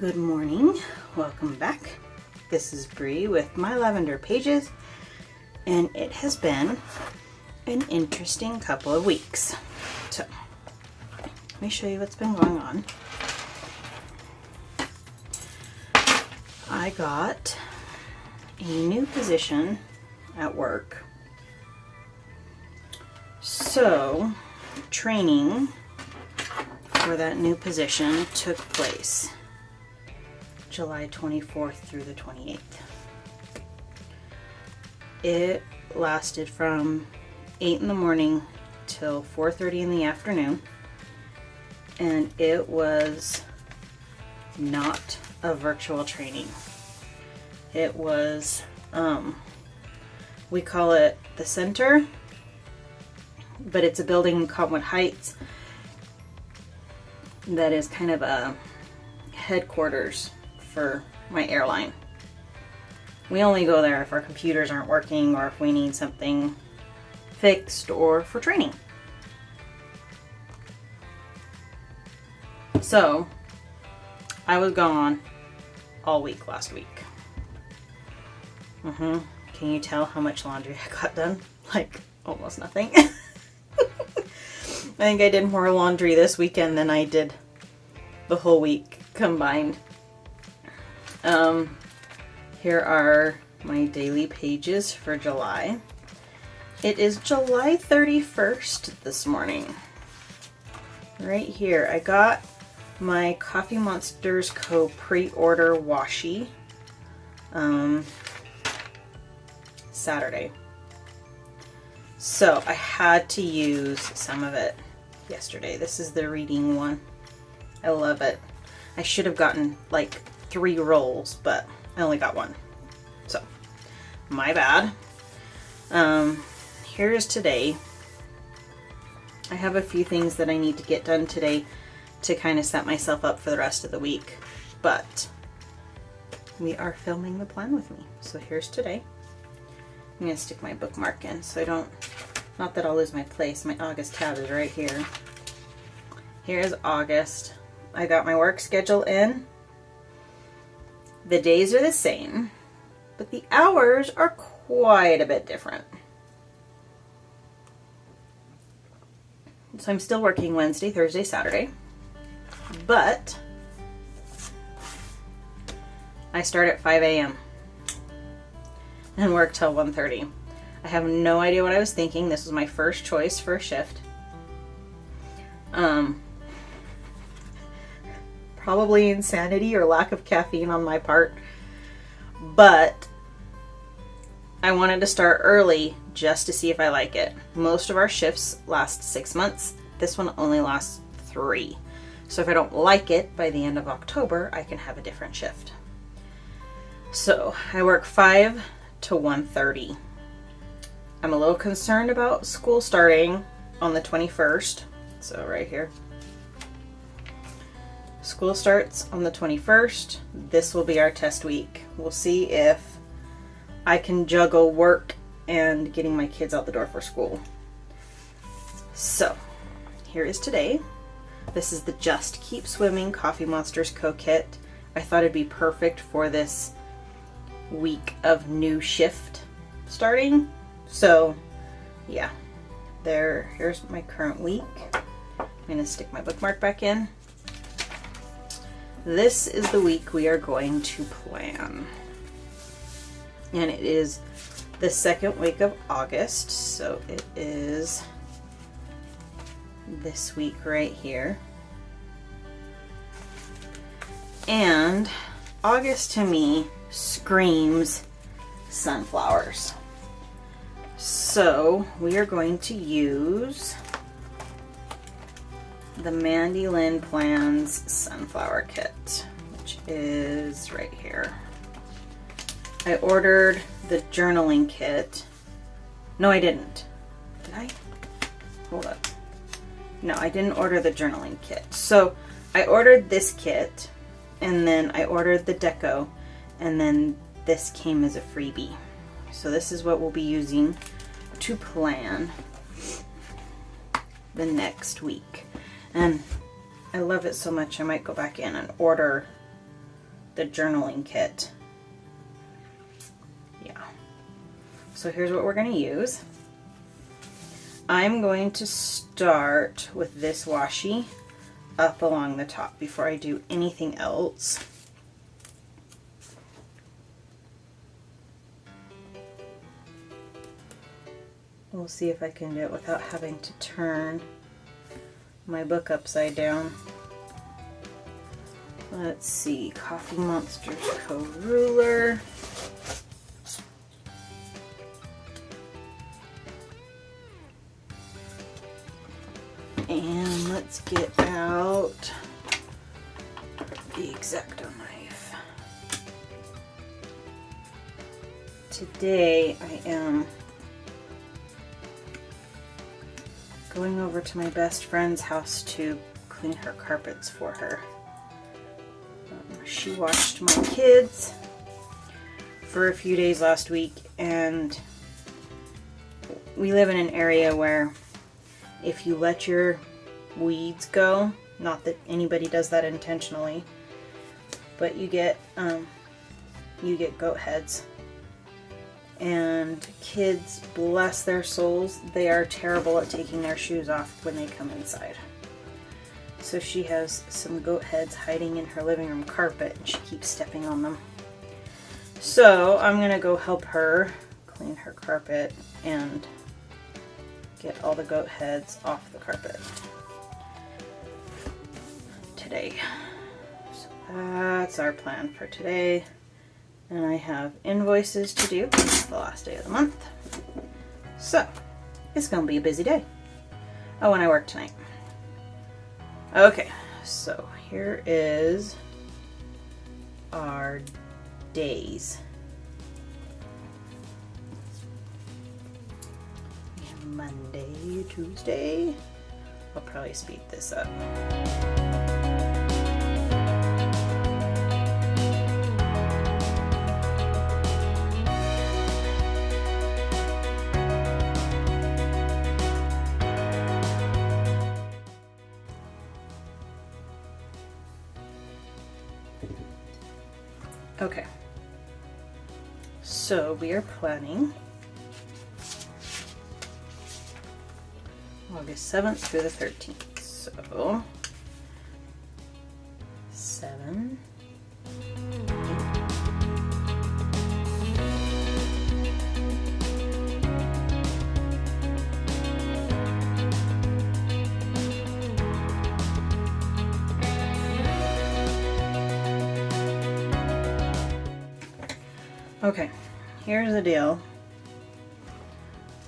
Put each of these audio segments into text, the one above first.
Good morning, welcome back. This is Bree with My Lavender Pages, and it has been an interesting couple of weeks. So, let me show you what's been going on. I got a new position at work. So, training for that new position took place July 24th through the 28th. It lasted from 8 in the morning till 4:30 in the afternoon, and it was not a virtual training. It was, we call it the center, but it's a building in Cottonwood Heights that is kind of a headquarters for my airline. We only go there if our computers aren't working or if we need something fixed or for training. So I was gone all week last week. Can you tell how much laundry I got done? Like almost nothing. I think I did more laundry this weekend than I did the whole week combined. Here are my daily pages for July. It is July 31st this morning. Right here, I got my TheCoffeeMonsterzCo pre-order washi Saturday. So I had to use some of it yesterday. This is the reading one. I love it. I should have gotten like 3 rolls, but I only got 1. So, my bad. Here's today. I have a few things that I need to get done today to kind of set myself up for the rest of the week, but we are filming the plan with me. So here's today. I'm going to stick my bookmark in so I don't, not that I'll lose my place. My August tab is right here. Here's August. I got my work schedule in. The days are the same, but the hours are quite a bit different. So I'm still working Wednesday, Thursday, Saturday, but I start at 5 a.m. and work till 1:30. I have no idea what I was thinking. This was my first choice for a shift. Probably insanity or lack of caffeine on my part, but I wanted to start early just to see if I like it. Most of our shifts last 6 months. This one only lasts 3. So if I don't like it by the end of October, I can have a different shift. So I work 5 to 1:30. I'm a little concerned about school starting on the 21st. So right here. School starts on the 21st. This will be our test week. We'll see if I can juggle work and getting my kids out the door for school. So, here is today. This is the Just Keep Swimming TheCoffeeMonsterzCo kit. I thought it'd be perfect for this week of new shift starting. So, yeah. Here's my current week. I'm gonna stick my bookmark back in. This is the week we are going to plan. And it is the second week of August, so it is this week right here. And August to me screams sunflowers. So we are going to use the MandyLynn Plans Sunflower Kit, which is right here. I ordered the journaling kit. No, I didn't. Did I? Hold up. No, I didn't order the journaling kit. So I ordered this kit, and then I ordered the deco, and then this came as a freebie. So this is what we'll be using to plan the next week. And I love it so much I might go back in and order the journaling kit. Yeah. So here's what we're going to use. I'm going to start with this washi up along the top before I do anything else. We'll see if I can do it without having to turn my book upside down. Let's see, TheCoffeeMonsterzCo ruler. And let's get out the X-Acto knife. Today I am going over to my best friend's house to clean her carpets for her. She watched my kids for a few days last week, and we live in an area where if you let your weeds go, not that anybody does that intentionally, but you get goat heads. And kids, bless their souls, they are terrible at taking their shoes off when they come inside. So she has some goat heads hiding in her living room carpet, and she keeps stepping on them. So I'm gonna go help her clean her carpet and get all the goat heads off the carpet today. So that's our plan for today. And I have invoices to do. It's the last day of the month. So it's gonna be a busy day. Oh, and I work tonight. Okay, so here is our days. We have Monday, Tuesday. I'll probably speed this up. Okay, so we are planning August 7th through the 13th. So 7, 8, okay, here's the deal.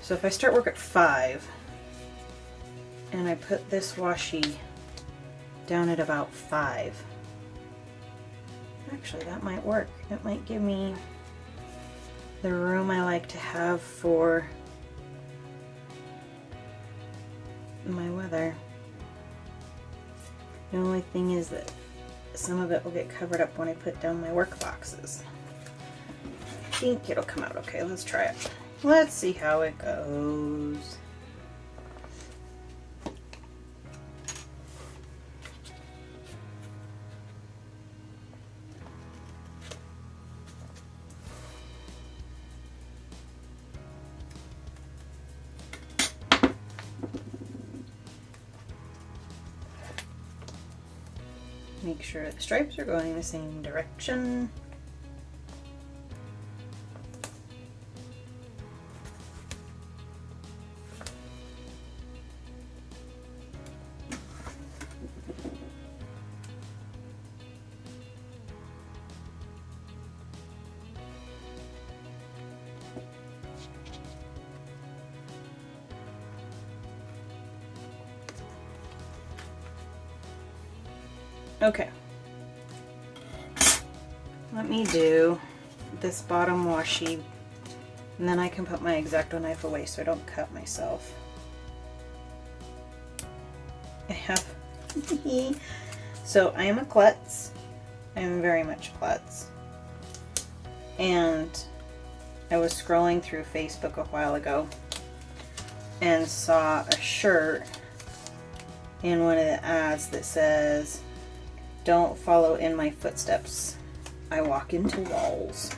So if I start work at 5 and I put this washi down at about 5, actually that might work. It might give me the room I like to have for my weather. The only thing is that some of it will get covered up when I put down my work boxes. I think it'll come out okay. Let's try it. Let's see how it goes. Make sure the stripes are going in the same direction. Okay, let me do this bottom washi, and then I can put my X-Acto knife away so I don't cut myself. I have, so I am a klutz. I am very much a klutz. And I was scrolling through Facebook a while ago and saw a shirt in one of the ads that says, "Don't follow in my footsteps." I walk into walls.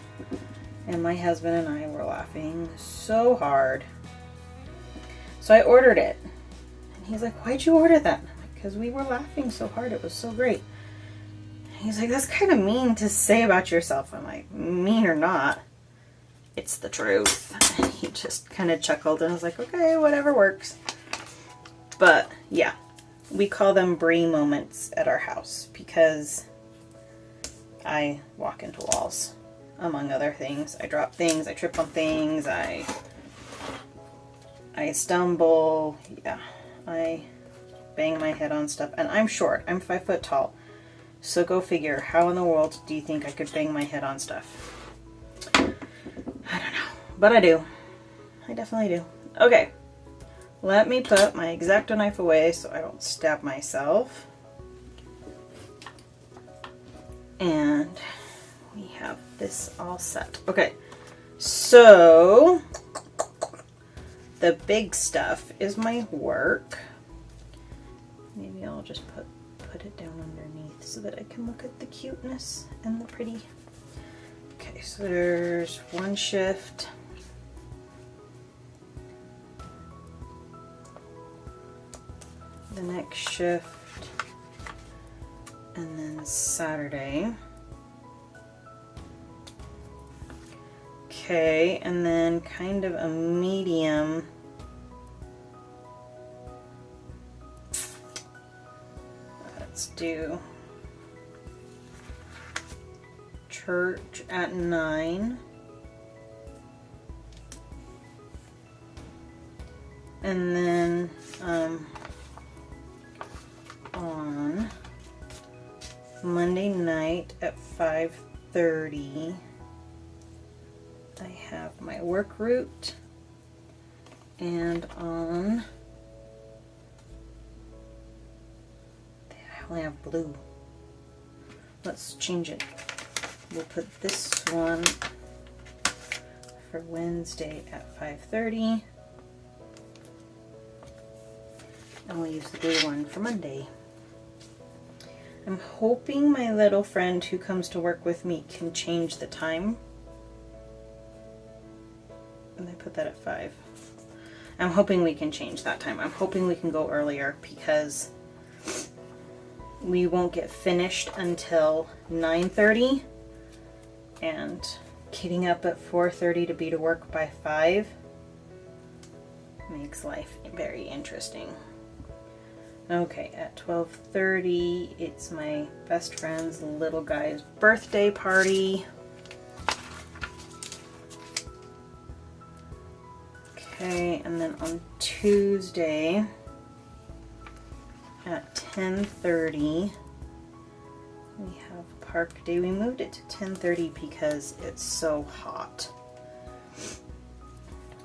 And my husband and I were laughing so hard. So I ordered it. And he's like, why'd you order that? I'm like, because we were laughing so hard. It was so great. And he's like, that's kind of mean to say about yourself. I'm like, mean or not, it's the truth. And he just kind of chuckled and I was like, okay, whatever works. But yeah, we call them brie moments at our house because I walk into walls, among other things. I drop things, I trip on things, I stumble, yeah, I bang my head on stuff. And I'm short, I'm 5 foot tall. So go figure, how in the world do you think I could bang my head on stuff? I don't know, but I do. I definitely do. Okay, let me put my X-Acto knife away so I don't stab myself. And we have this all set. Okay, so the big stuff is my work. Maybe I'll just put it down underneath so that I can look at the cuteness and the pretty. Okay, so there's one shift. The next shift. And then Saturday. Okay, and then kind of a medium. Let's do church at 9. And then on Monday night at 5:30, I have my work route, and on, I only have blue. Let's change it. We'll put this one for Wednesday at 5:30, and we'll use the blue one for Monday. I'm hoping my little friend who comes to work with me can change the time. And I put that at 5. I'm hoping we can change that time. I'm hoping we can go earlier because we won't get finished until 9:30. And getting up at 4:30 to be to work by 5 makes life very interesting. Okay, at 12:30, it's my best friend's little guy's birthday party. Okay, and then on Tuesday at 10:30, we have park day. We moved it to 10:30 because it's so hot.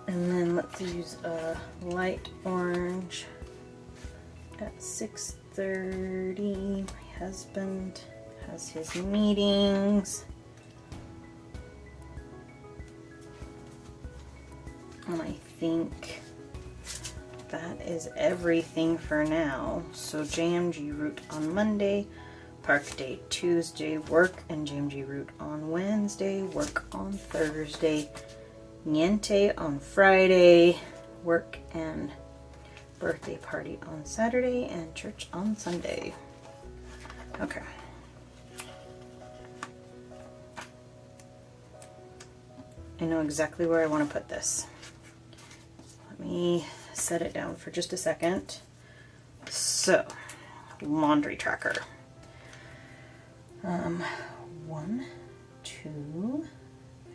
And then let's use a light orange. At 6:30, my husband has his meetings. And I think that is everything for now. So JMG route on Monday, park day Tuesday, work and JMG route on Wednesday, work on Thursday, niente on Friday, work and birthday party on Saturday, and church on Sunday. Okay. I know exactly where I want to put this. Let me set it down for just a second. So, laundry tracker. 1, 2,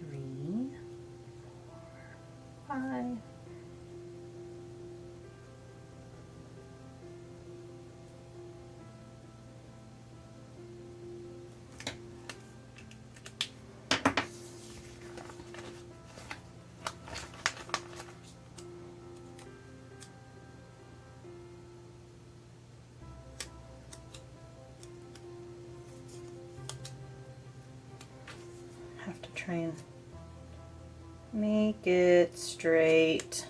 3, 4, 5. Try and make it straight.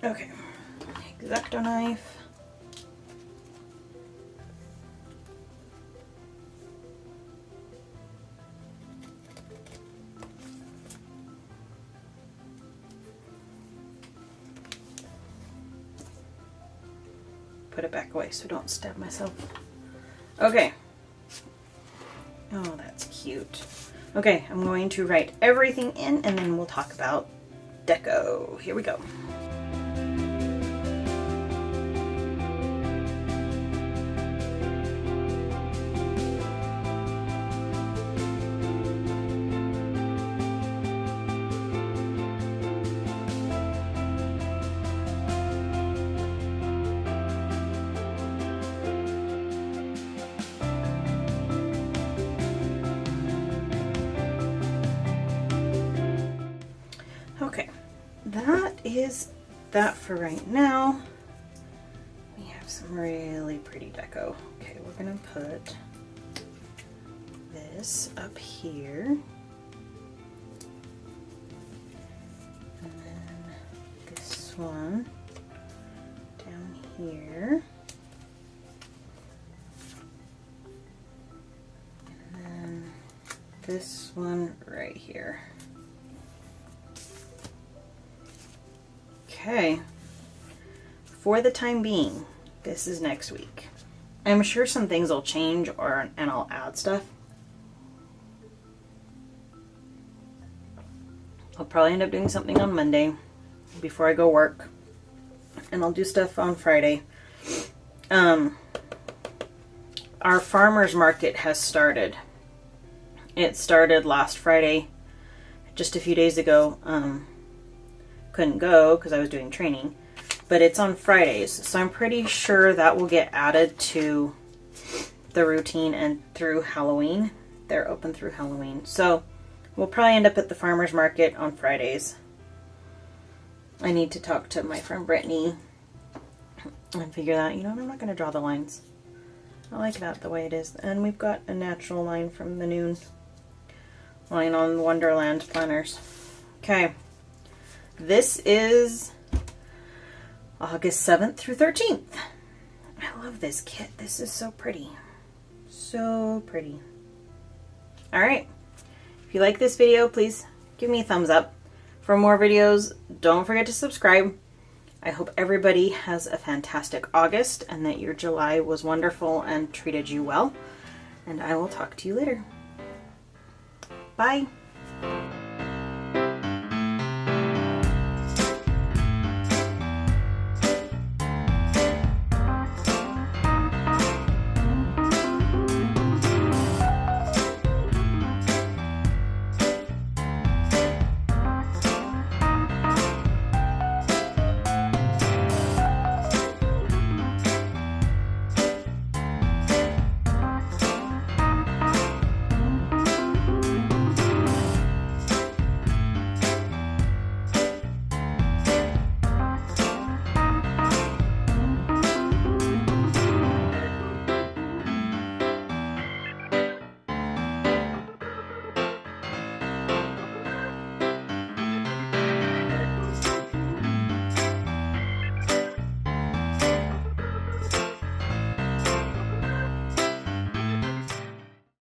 Okay, X-Acto knife. Put it back away so I don't stab myself. Okay. Oh, that's cute. Okay, I'm going to write everything in and then we'll talk about deco. Here we go. Okay, that is that for right now. We have some really pretty deco. Okay, we're gonna put this up here. And then this one down here. And then this one right here. Okay, for the time being, this is next week. I'm sure some things will change and I'll add stuff. I'll probably end up doing something on Monday before I go work, and I'll do stuff on Friday. Our farmer's market has started. It started last Friday, just a few days ago. Couldn't go because I was doing training, but it's on Fridays, so I'm pretty sure that will get added to the routine and through Halloween. They're open through Halloween, so we'll probably end up at the farmer's market on Fridays. I need to talk to my friend Brittany and figure that, you know, I'm not going to draw the lines. I like that the way it is, and we've got a natural line from the Noon line on Wonderland planners. Okay. This is August 7th through 13th. I love this kit. This is so pretty. So pretty. Alright. If you like this video, please give me a thumbs up. For more videos, don't forget to subscribe. I hope everybody has a fantastic August and that your July was wonderful and treated you well. And I will talk to you later. Bye.